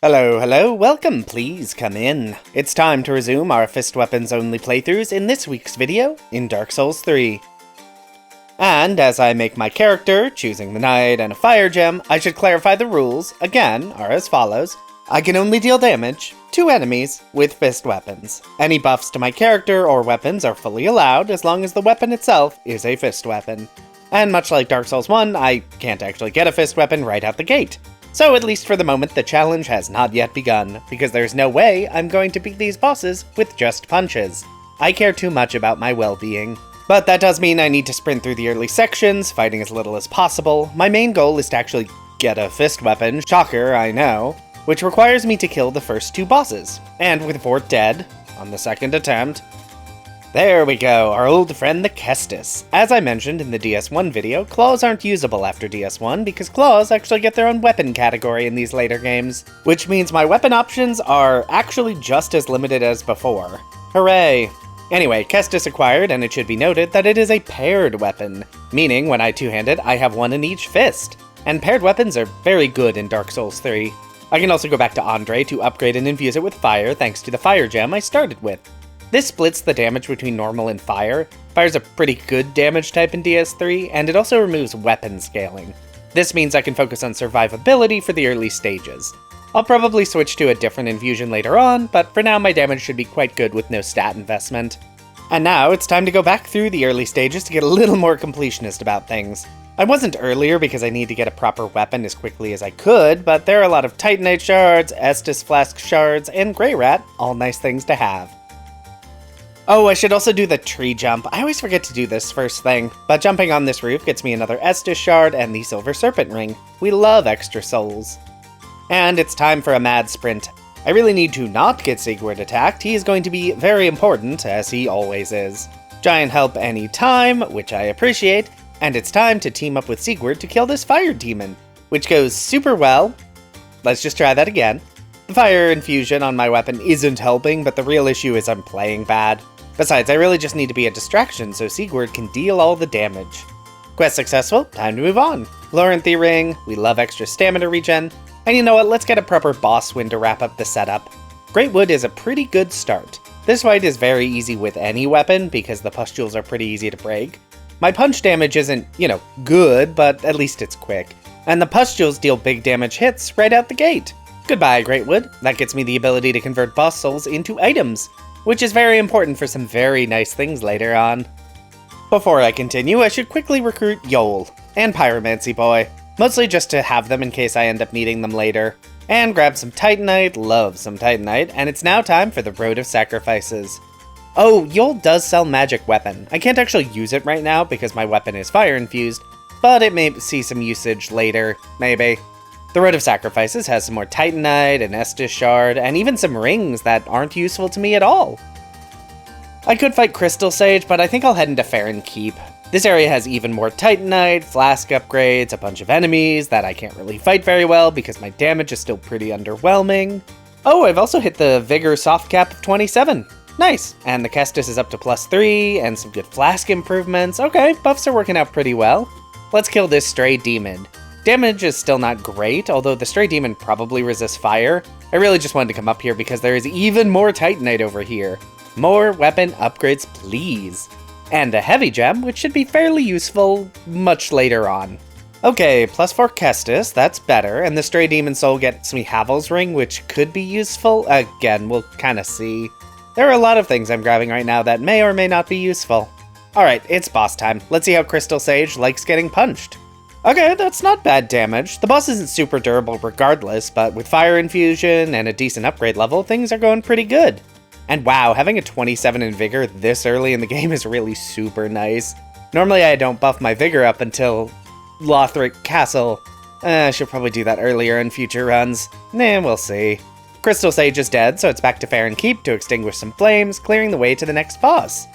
Hello, hello, welcome, please come in. It's time to resume our fist weapons only playthroughs in this week's video in Dark Souls 3. And as I make my character, choosing the knight and a fire gem, I should clarify the rules, again, are as follows. I can only deal damage to enemies with fist weapons. Any buffs to my character or weapons are fully allowed as long as the weapon itself is a fist weapon. And much like Dark Souls 1, I can't actually get a fist weapon right out the gate. So at least for the moment, the challenge has not yet begun, because there's no way I'm going to beat these bosses with just punches. I care too much about my well-being. But that does mean I need to sprint through the early sections, fighting as little as possible. My main goal is to actually get a fist weapon, shocker, I know, which requires me to kill the first two bosses. And with Fort dead, on the second attempt, there we go, our old friend the Caestus. As I mentioned in the DS1 video, claws aren't usable after DS1 because claws actually get their own weapon category in these later games, which means my weapon options are actually just as limited as before. Hooray! Anyway, Caestus acquired, and it should be noted that it is a paired weapon, meaning when I two-handed, I have one in each fist. And paired weapons are very good in Dark Souls 3. I can also go back to Andre to upgrade and infuse it with fire thanks to the fire gem I started with. This splits the damage between normal and fire. Fire's a pretty good damage type in DS3, and it also removes weapon scaling. This means I can focus on survivability for the early stages. I'll probably switch to a different infusion later on, but for now my damage should be quite good with no stat investment. And now it's time to go back through the early stages to get a little more completionist about things. I wasn't earlier because I need to get a proper weapon as quickly as I could, but there are a lot of Titanite shards, Estus flask shards, and Grey Rat, all nice things to have. Oh, I should also do the tree jump. I always forget to do this first thing, but jumping on this roof gets me another Estus shard and the Silver Serpent Ring. We love extra souls. And it's time for a mad sprint. I really need to not get Sigurd attacked. He is going to be very important, as he always is. Giant help any time, which I appreciate, and it's time to team up with Sigurd to kill this fire demon, which goes super well. Let's just try that again. The fire infusion on my weapon isn't helping, but the real issue is I'm playing bad. Besides, I really just need to be a distraction so Sigurd can deal all the damage. Quest successful, time to move on. Lothric ring, we love extra stamina regen, and you know what, let's get a proper boss win to wrap up the setup. Great Wood is a pretty good start. This fight is very easy with any weapon because the pustules are pretty easy to break. My punch damage isn't, good, but at least it's quick. And the pustules deal big damage hits right out the gate. Goodbye, Great Wood. That gets me the ability to convert boss souls into items, which is very important for some very nice things later on. Before I continue, I should quickly recruit Yol and Pyromancy Boy, mostly just to have them in case I end up needing them later. And grab some Titanite, love some Titanite, and it's now time for the Road of Sacrifices. Oh, Yol does sell magic weapon. I can't actually use it right now because my weapon is fire infused, but it may see some usage later, maybe. The Road of Sacrifices has some more Titanite, an Estus shard, and even some rings that aren't useful to me at all. I could fight Crystal Sage, but I think I'll head into Farron Keep. This area has even more Titanite, flask upgrades, a bunch of enemies that I can't really fight very well because my damage is still pretty underwhelming. Oh, I've also hit the Vigor soft cap of 27. Nice! And the Caestus is up to +3, and some good flask improvements. Okay, buffs are working out pretty well. Let's kill this stray demon. Damage is still not great, although the stray demon probably resists fire. I really just wanted to come up here because there is even more Titanite over here. More weapon upgrades, please. And a heavy gem, which should be fairly useful much later on. Okay, +4 Caestus, that's better, and the stray demon soul gets me Havel's ring, which could be useful. Again, we'll kinda see. There are a lot of things I'm grabbing right now that may or may not be useful. Alright, it's boss time. Let's see how Crystal Sage likes getting punched. Okay, that's not bad damage. The boss isn't super durable regardless, but with fire infusion and a decent upgrade level, things are going pretty good. And wow, having a 27 in Vigor this early in the game is really super nice. Normally I don't buff my Vigor up until Lothric Castle. I should probably do that earlier in future runs. We'll see. Crystal Sage is dead, so it's back to Farron Keep to extinguish some flames, clearing the way to the next boss.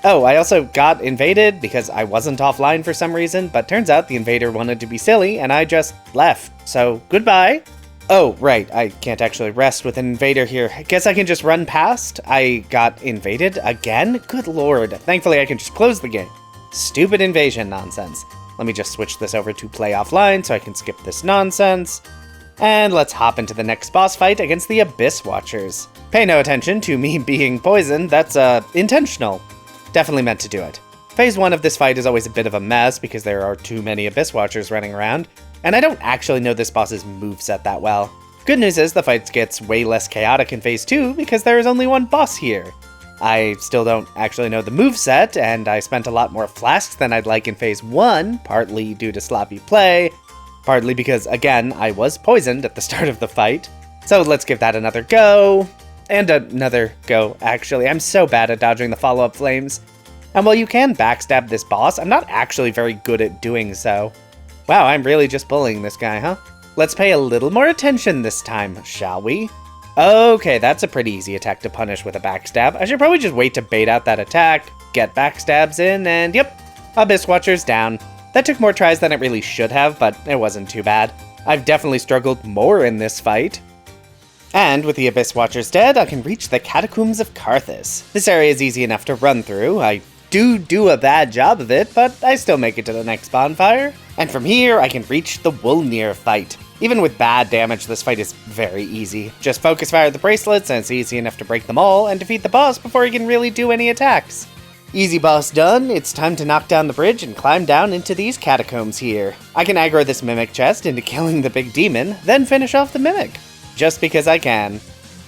Oh, I also got invaded because I wasn't offline for some reason, but turns out the invader wanted to be silly and I just left, so goodbye. Oh, right, I can't actually rest with an invader here. I guess I can just run past? I got invaded again? Good lord, thankfully I can just close the game. Stupid invasion nonsense. Let me just switch this over to play offline so I can skip this nonsense. And let's hop into the next boss fight against the Abyss Watchers. Pay no attention to me being poisoned, that's intentional. Definitely meant to do it. Phase 1 of this fight is always a bit of a mess because there are too many Abyss Watchers running around, and I don't actually know this boss's moveset that well. Good news is the fight gets way less chaotic in Phase 2 because there is only one boss here. I still don't actually know the moveset, and I spent a lot more flasks than I'd like in Phase 1, partly due to sloppy play, partly because, again, I was poisoned at the start of the fight. So let's give that another go. And another go, actually. I'm so bad at dodging the follow-up flames. And while you can backstab this boss, I'm not actually very good at doing so. Wow, I'm really just bullying this guy, huh? Let's pay a little more attention this time, shall we? Okay, that's a pretty easy attack to punish with a backstab. I should probably just wait to bait out that attack, get backstabs in, and yep, Abyss Watcher's down. That took more tries than it really should have, but it wasn't too bad. I've definitely struggled more in this fight. And with the Abyss Watchers dead, I can reach the Catacombs of Carthus. This area is easy enough to run through. I do a bad job of it, but I still make it to the next bonfire. And from here, I can reach the Wolnir fight. Even with bad damage, this fight is very easy. Just focus fire the bracelets, and it's easy enough to break them all and defeat the boss before he can really do any attacks. Easy boss done, it's time to knock down the bridge and climb down into these catacombs here. I can aggro this Mimic chest into killing the big demon, then finish off the Mimic. Just because I can.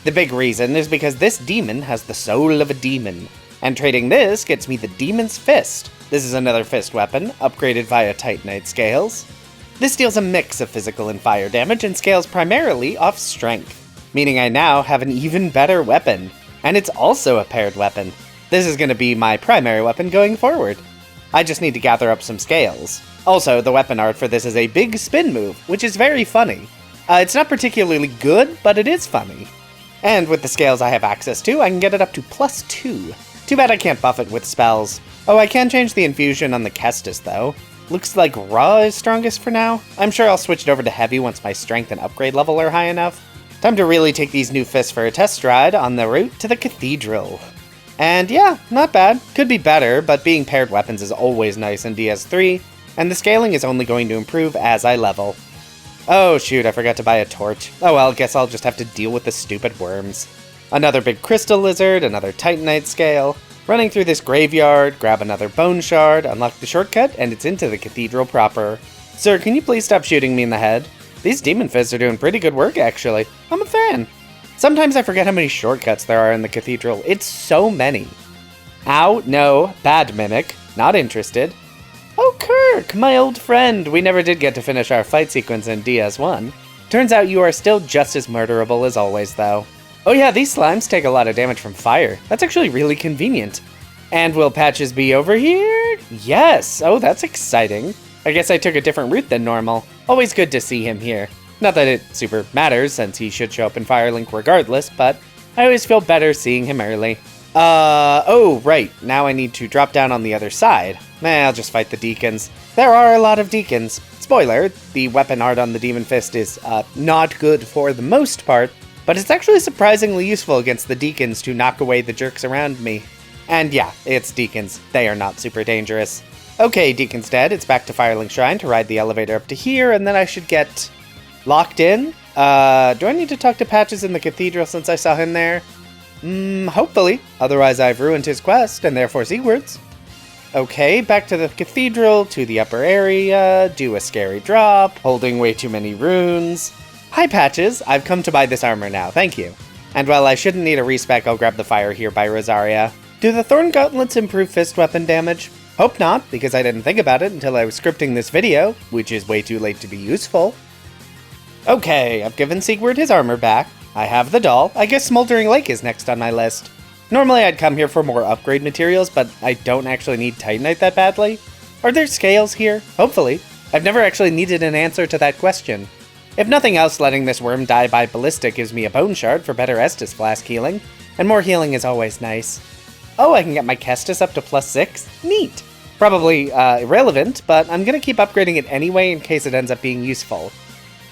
The big reason is because this demon has the soul of a demon, and trading this gets me the Demon's Fist. This is another fist weapon, upgraded via Titanite scales. This deals a mix of physical and fire damage and scales primarily off strength, meaning I now have an even better weapon, and it's also a paired weapon. This is going to be my primary weapon going forward. I just need to gather up some scales. Also, the weapon art for this is a big spin move, which is very funny. It's not particularly good, but it is funny. And with the scales I have access to, I can get it up to +2. Too bad I can't buff it with spells. Oh, I can change the infusion on the Caestus though. Looks like Raw is strongest for now. I'm sure I'll switch it over to Heavy once my strength and upgrade level are high enough. Time to really take these new fists for a test ride on the route to the Cathedral. And yeah, not bad. Could be better, but being paired weapons is always nice in DS3, and the scaling is only going to improve as I level. Oh shoot, I forgot to buy a torch. Oh well, guess I'll just have to deal with the stupid worms. Another big crystal lizard, another Titanite scale. Running through this graveyard, grab another bone shard, unlock the shortcut, and it's into the Cathedral proper. Sir, can you please stop shooting me in the head? These demon fists are doing pretty good work, actually. I'm a fan. Sometimes I forget how many shortcuts there are in the Cathedral. It's so many. Ow, no, bad Mimic. Not interested. Oh, Kirk, my old friend. We never did get to finish our fight sequence in DS1. Turns out you are still just as murderable as always, though. Oh yeah, these slimes take a lot of damage from fire. That's actually really convenient. And will Patches be over here? Yes! Oh, that's exciting. I guess I took a different route than normal. Always good to see him here. Not that it super matters, since he should show up in Firelink regardless, but I always feel better seeing him early. Oh, right. Now I need to drop down on the other side. I'll just fight the deacons. There are a lot of deacons. Spoiler, the weapon art on the Demon Fist is, not good for the most part, but it's actually surprisingly useful against the deacons to knock away the jerks around me. And yeah, it's deacons. They are not super dangerous. Okay, deacon's dead. It's back to Firelink Shrine to ride the elevator up to here, and then I should get locked in. Do I need to talk to Patches in the Cathedral since I saw him there? Hopefully. Otherwise I've ruined his quest, and therefore Siegward's. Okay, back to the Cathedral, to the upper area, do a scary drop, holding way too many runes. Hi Patches, I've come to buy this armor now, thank you. And while I shouldn't need a respec, I'll grab the fire here by Rosaria. Do the Thorn Gauntlets improve fist weapon damage? Hope not, because I didn't think about it until I was scripting this video, which is way too late to be useful. Okay, I've given Siegward his armor back. I have the doll. I guess Smoldering Lake is next on my list. Normally I'd come here for more upgrade materials, but I don't actually need Titanite that badly. Are there scales here? Hopefully. I've never actually needed an answer to that question. If nothing else, letting this worm die by Ballista gives me a bone shard for better Estus Flask healing, and more healing is always nice. Oh, I can get my Caestus up to +6? Neat! Probably irrelevant, but I'm gonna keep upgrading it anyway in case it ends up being useful.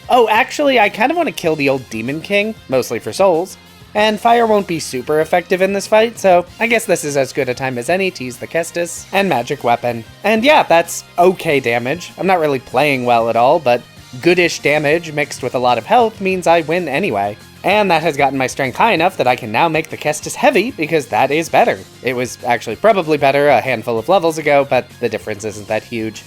Oh, actually, I kind of want to kill the old Demon King, mostly for souls, and fire won't be super effective in this fight, so I guess this is as good a time as any to use the Caestus and magic weapon. And yeah, that's okay damage. I'm not really playing well at all, but goodish damage mixed with a lot of health means I win anyway. And that has gotten my strength high enough that I can now make the Caestus heavy, because that is better. It was actually probably better a handful of levels ago, but the difference isn't that huge.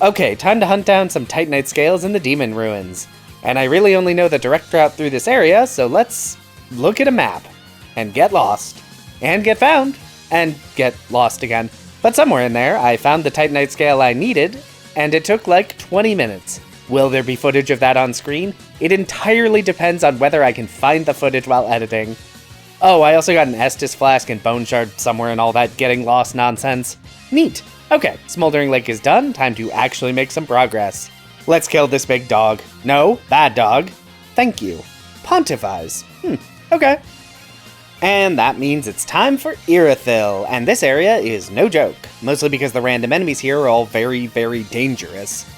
Okay, time to hunt down some Titanite scales in the Demon Ruins. And I really only know the direct route through this area, so let's look at a map. And get lost. And get found. And get lost again. But somewhere in there, I found the Titanite scale I needed, and it took like 20 minutes. Will there be footage of that on screen? It entirely depends on whether I can find the footage while editing. Oh, I also got an Estus flask and bone shard somewhere and all that getting lost nonsense. Neat. Okay, Smoldering Lake is done, time to actually make some progress. Let's kill this big dog. No, bad dog. Thank you. Pontiff eyes. Okay. And that means it's time for Irithyll, and this area is no joke, mostly because the random enemies here are all very, very dangerous.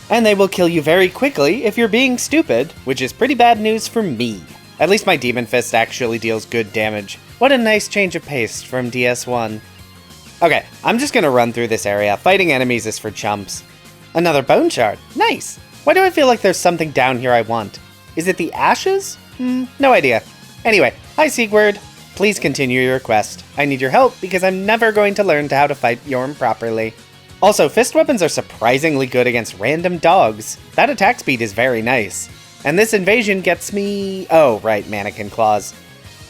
And they will kill you very quickly if you're being stupid, which is pretty bad news for me. At least my Demon Fist actually deals good damage. What a nice change of pace from DS1. Okay, I'm just gonna run through this area. Fighting enemies is for chumps. Another bone shard. Nice. Why do I feel like there's something down here I want? Is it the ashes? No idea. Anyway, hi Sigurd. Please continue your quest. I need your help because I'm never going to learn how to fight Yorm properly. Also, fist weapons are surprisingly good against random dogs. That attack speed is very nice. And this invasion gets me... oh, right, mannequin claws.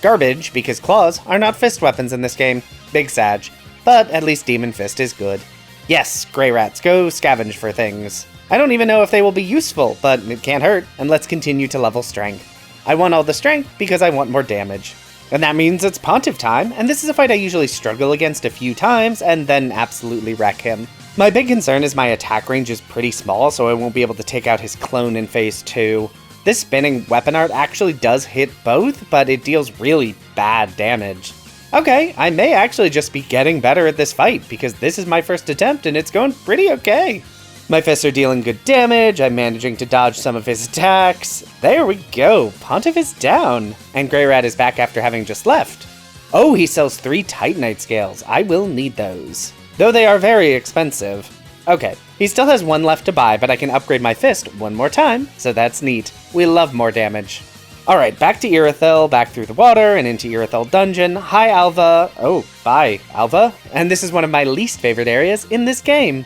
Garbage, because claws are not fist weapons in this game. Big sag. But at least Demon Fist is good. Yes, Grey Rats, go scavenge for things. I don't even know if they will be useful, but it can't hurt, and let's continue to level strength. I want all the strength because I want more damage. And that means it's Pontiff time, and this is a fight I usually struggle against a few times and then absolutely wreck him. My big concern is my attack range is pretty small, so I won't be able to take out his clone in phase 2. This spinning weapon art actually does hit both, but it deals really bad damage. Okay, I may actually just be getting better at this fight, because this is my first attempt and it's going pretty okay. My fists are dealing good damage, I'm managing to dodge some of his attacks. There we go, Pontiff is down, and Grey Rat is back after having just left. Oh, he sells 3 Titanite scales, I will need those. Though they are very expensive. Okay, he still has 1 left to buy, but I can upgrade my fist 1 more time, so that's neat. We love more damage. Alright, back to Irithyll, back through the water, and into Irithyll Dungeon. Hi, Alva. Oh, bye, Alva. And this is one of my least favorite areas in this game.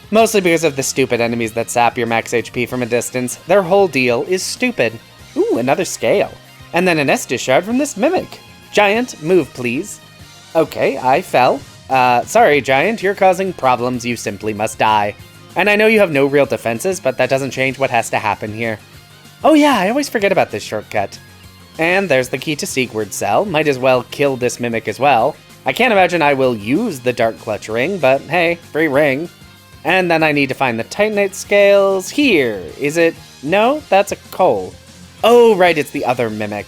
Mostly because of the stupid enemies that sap your max HP from a distance. Their whole deal is stupid. Ooh, another scale. And then an Estus shard from this mimic. Giant, move please. Okay, I fell. Sorry, Giant, you're causing problems, you simply must die. And I know you have no real defenses, but that doesn't change what has to happen here. Oh yeah, I always forget about this shortcut. And there's the key to Sigurd's cell. Might as well kill this mimic as well. I can't imagine I will use the Dark Clutch ring, but hey, free ring. And then I need to find the Titanite scales. Here, is it? No, that's a coal. Oh, right, it's the other mimic.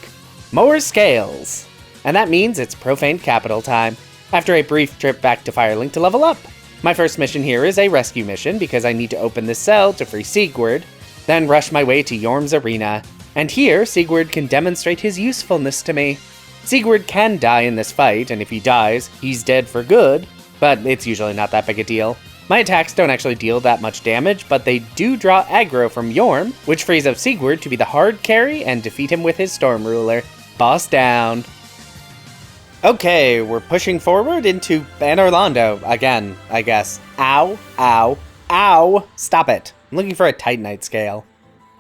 More scales. And that means it's Profane Capital time, after a brief trip back to Firelink to level up. My first mission here is a rescue mission, because I need to open this cell to free Sigurd, then rush my way to Yorm's arena. And here, Sigurd can demonstrate his usefulness to me. Sigurd can die in this fight, and if he dies, he's dead for good, but it's usually not that big a deal. My attacks don't actually deal that much damage, but they do draw aggro from Yorm, which frees up Sigurd to be the hard carry and defeat him with his Storm Ruler. Boss down. Okay, we're pushing forward into Orlando again, I guess. Ow, ow, ow! Stop it. I'm looking for a Titanite scale.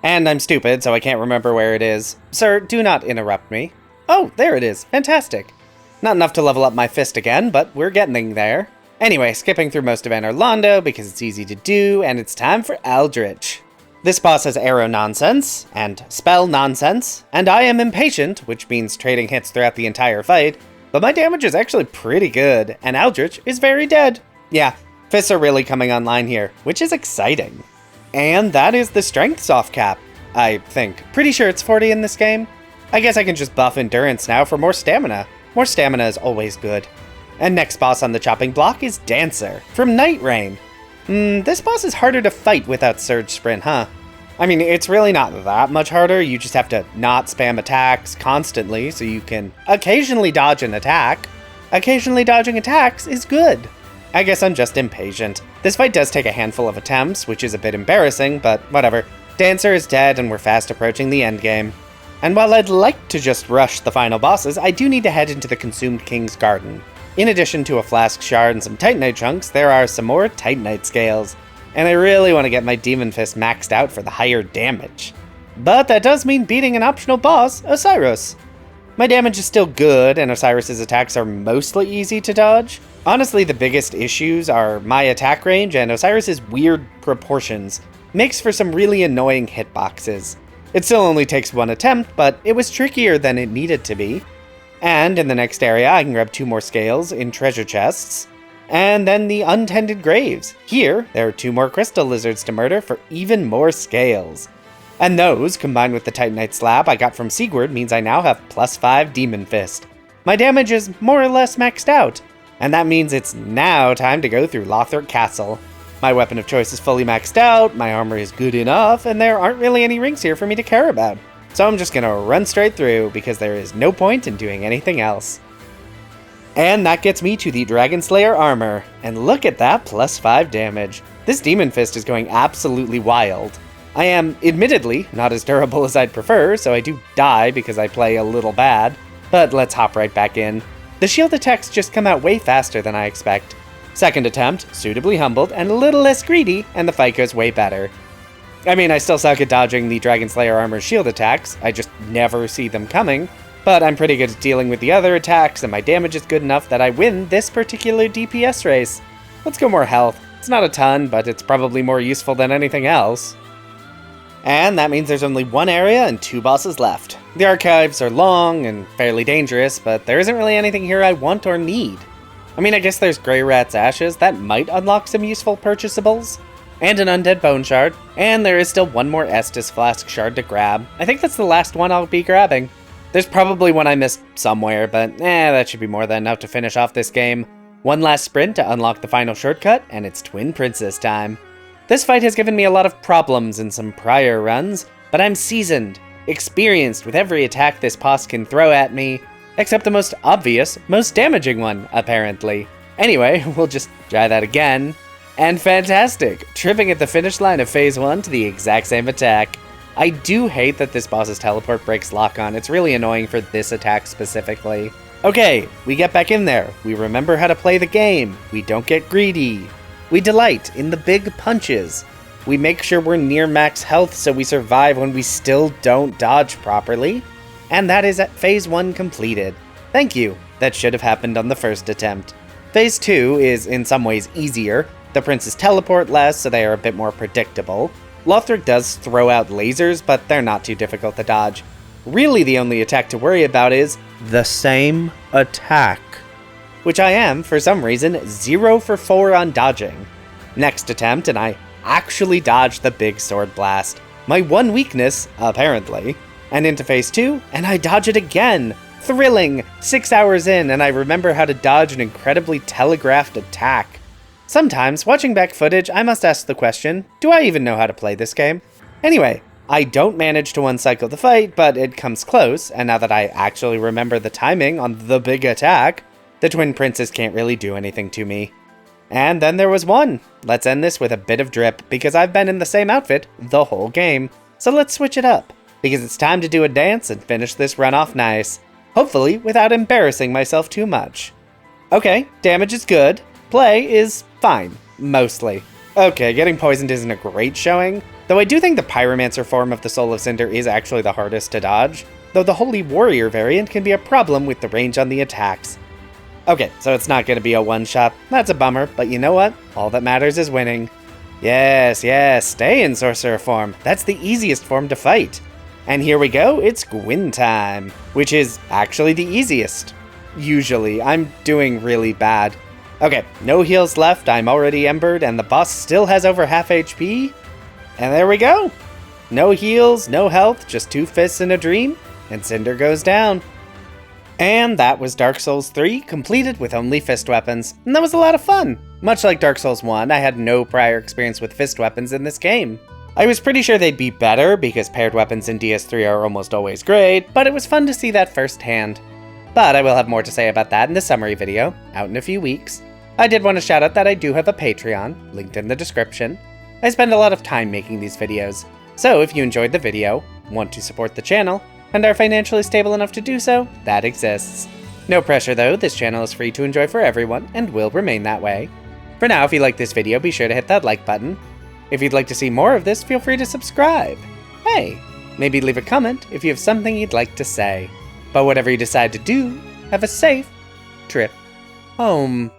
And I'm stupid, so I can't remember where it is. Sir, do not interrupt me. Oh, there it is. Fantastic. Not enough to level up my fist again, but we're getting there. Anyway, skipping through most of Orlando because it's easy to do, and it's time for Aldrich. This boss has arrow nonsense, and spell nonsense, and I am impatient, which means trading hits throughout the entire fight, but my damage is actually pretty good, and Aldrich is very dead. Yeah, fists are really coming online here, which is exciting. And that is the strength soft cap, I think. Pretty sure it's 40 in this game. I guess I can just buff endurance now for more stamina. More stamina is always good. And next boss on the chopping block is Dancer, from Night Rain. This boss is harder to fight without Surge Sprint, huh? I mean, it's really not that much harder, you just have to not spam attacks constantly so you can occasionally dodge an attack. Occasionally dodging attacks is good. I guess I'm just impatient. This fight does take a handful of attempts, which is a bit embarrassing, but whatever. Dancer is dead and we're fast approaching the endgame. And while I'd like to just rush the final bosses, I do need to head into the Consumed King's Garden. In addition to a flask shard and some Titanite chunks, there are some more Titanite scales. And I really want to get my Demon Fist maxed out for the higher damage. But that does mean beating an optional boss, Osiris. My damage is still good, and Osiris's attacks are mostly easy to dodge. Honestly, the biggest issues are my attack range and Osiris's weird proportions. Makes for some really annoying hitboxes. It still only takes one attempt, but it was trickier than it needed to be. And in the next area, I can grab 2 more scales in treasure chests. And then the untended graves. Here, there are 2 more crystal lizards to murder for even more scales. And those, combined with the Titanite slab I got from Sigurd, means I now have +5 Demon Fist. My damage is more or less maxed out, and that means it's now time to go through Lothric Castle. My weapon of choice is fully maxed out, my armor is good enough, and there aren't really any rings here for me to care about. So I'm just gonna run straight through, because there is no point in doing anything else. And that gets me to the Dragon Slayer armor, and look at that +5 damage. This Demon Fist is going absolutely wild. I am, admittedly, not as durable as I'd prefer, so I do die because I play a little bad, but let's hop right back in. The shield attacks just come out way faster than I expect. Second attempt, suitably humbled, and a little less greedy, and the fight goes way better. I mean, I still suck at dodging the Dragon Slayer armor's shield attacks, I just never see them coming, but I'm pretty good at dealing with the other attacks, and my damage is good enough that I win this particular DPS race. Let's go more health. It's not a ton, but it's probably more useful than anything else. And that means there's only 1 area and 2 bosses left. The archives are long and fairly dangerous, but there isn't really anything here I want or need. I mean, I guess there's Grey Rat's Ashes, that might unlock some useful purchasables. And an Undead Bone Shard, and there is still 1 more Estus Flask Shard to grab. I think that's the last one I'll be grabbing. There's probably one I missed somewhere, but that should be more than enough to finish off this game. 1 last sprint to unlock the final shortcut, and it's Twin Princess time. This fight has given me a lot of problems in some prior runs, but I'm seasoned, experienced with every attack this boss can throw at me, except the most obvious, most damaging one, apparently. Anyway, we'll just try that again. And fantastic! Tripping at the finish line of Phase 1 to the exact same attack. I do hate that this boss's teleport breaks lock-on, it's really annoying for this attack specifically. Okay, we get back in there, we remember how to play the game, we don't get greedy. We delight in the big punches. We make sure we're near max health so we survive when we still don't dodge properly. And that is at Phase 1 completed. Thank you, that should have happened on the first attempt. Phase 2 is in some ways easier. The princes teleport less, so they are a bit more predictable. Lothric does throw out lasers, but they're not too difficult to dodge. Really the only attack to worry about is the same attack, which I am, for some reason, 0 for 4 on dodging. Next attempt, and I actually dodged the big sword blast. My one weakness, apparently. And into Phase 2, and I dodge it again! Thrilling! 6 hours in, and I remember how to dodge an incredibly telegraphed attack. Sometimes, watching back footage, I must ask the question, do I even know how to play this game? Anyway, I don't manage to one-cycle the fight, but it comes close, and now that I actually remember the timing on the big attack, the Twin Princes can't really do anything to me. And then there was one. Let's end this with a bit of drip, because I've been in the same outfit the whole game. So let's switch it up, because it's time to do a dance and finish this run off nice. Hopefully, without embarrassing myself too much. Okay, damage is good. Play is fine, mostly. Okay, getting poisoned isn't a great showing, though I do think the Pyromancer form of the Soul of Cinder is actually the hardest to dodge, though the Holy Warrior variant can be a problem with the range on the attacks. Okay, so it's not going to be a one-shot. That's a bummer, but you know what? All that matters is winning. Yes, stay in Sorcerer form. That's the easiest form to fight. And here we go, it's Gwyn time, which is actually the easiest. Usually, I'm doing really bad. Okay, no heals left, I'm already embered, and the boss still has over half HP. And there we go. No heals, no health, just 2 fists and a dream, and Cinder goes down. And that was Dark Souls 3, completed with only fist weapons, and that was a lot of fun. Much like Dark Souls 1, I had no prior experience with fist weapons in this game. I was pretty sure they'd be better, because paired weapons in DS3 are almost always great, but it was fun to see that firsthand. But I will have more to say about that in the summary video, out in a few weeks. I did want to shout out that I do have a Patreon, linked in the description. I spend a lot of time making these videos. So if you enjoyed the video, want to support the channel, and are financially stable enough to do so, that exists. No pressure though, this channel is free to enjoy for everyone, and will remain that way. For now, if you like this video, be sure to hit that like button. If you'd like to see more of this, feel free to subscribe. Hey, maybe leave a comment if you have something you'd like to say. But whatever you decide to do, have a safe trip home.